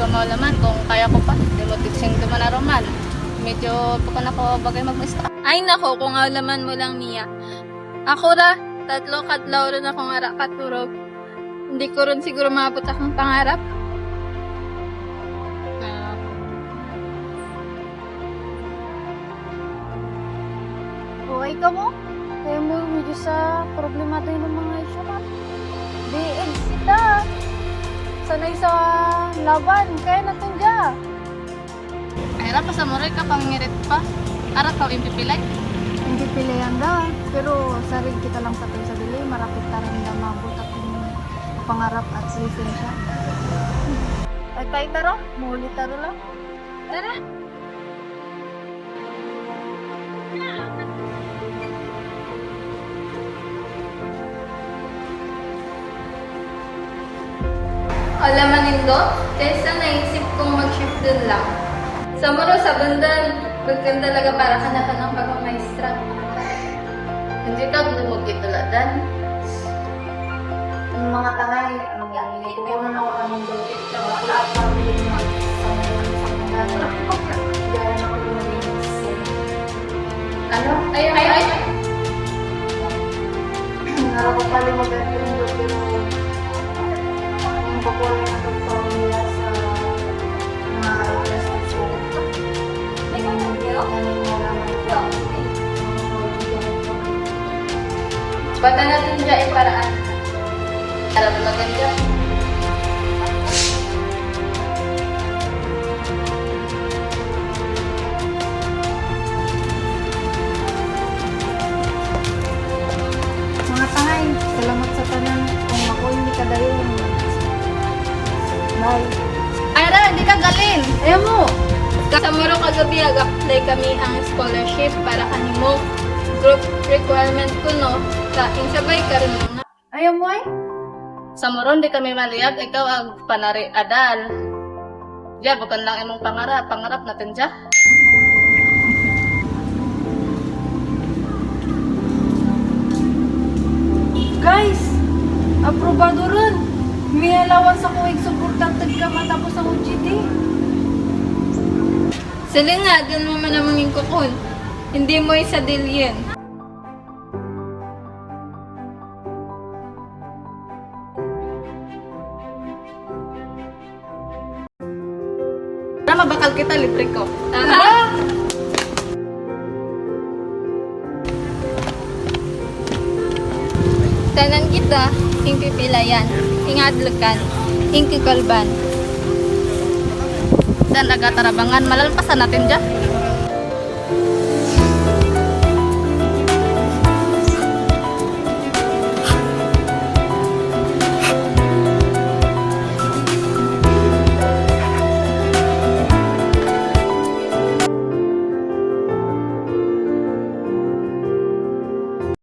ko malaman kung kaya ko pa. Demotiksyon ko man aroman. Medyo pukan ako bagay mag-mista. Ay nako, kung alaman mo lang niya. Ako ra, 3 kadlaw rin akong ara katurog. Hindi ko rin siguro maabot akong pangarap. Buhay ka mo? Kaya mo medyo sa problema tayo ng mga isyo na. Diin sila. Sanay sa laban. Kaya natin dya. Ay ra pa sa moray ka pangirit pa. Ara ka impipilay. Hindi pilihan da. Pero sarig kita lang sa tayo sa dili. Marapit ta rin na mabot akong pangarap at lisensya. Ay tayo taro. Muli taro lang. Tara! Alamanin ko, kaysa naisip kong mag-shift dun lang. Sa muro sa bandan, bagkan talaga para ka na ka ng pagmamaestra. Hindi ka lumog ituladan. Yung mga tangay, kukunan ako kaming doon. Wala at pamili mo sa mga gaya na ko yung Ano? Ay! Harap ko pala mag-atin doon, pero yung kukunan na ito sa nila sa mga alas ng show. Bata natin dyan ay paraan. Harap maganda. Mga tangay, salamat sa tanan. Kung ako hindi ka dayon. Bye. Ay ra, hindi ka galin. Ayaw mo! Sa muro kagabi, ag-apply kami ang scholarship para kanimo. Group requirement ko no, kaing sabay karon na. Ayaw mo ay? Sa moron di kami maliyag, ikaw ang panari adal. Diya, bukan lang imong pangarap natin diya. Guys! Aprobado rin! May allowance ako supportantad ka matapos ang UGT. Sila nga, dun mo man namangin kukun. Hindi mo isa dilyan. Para mabakal kita, libre ko. Tanan kita, ing pipilayan, ing adlukan, ing kikalban. Dan nagatarabangan, malalpasan natin diya.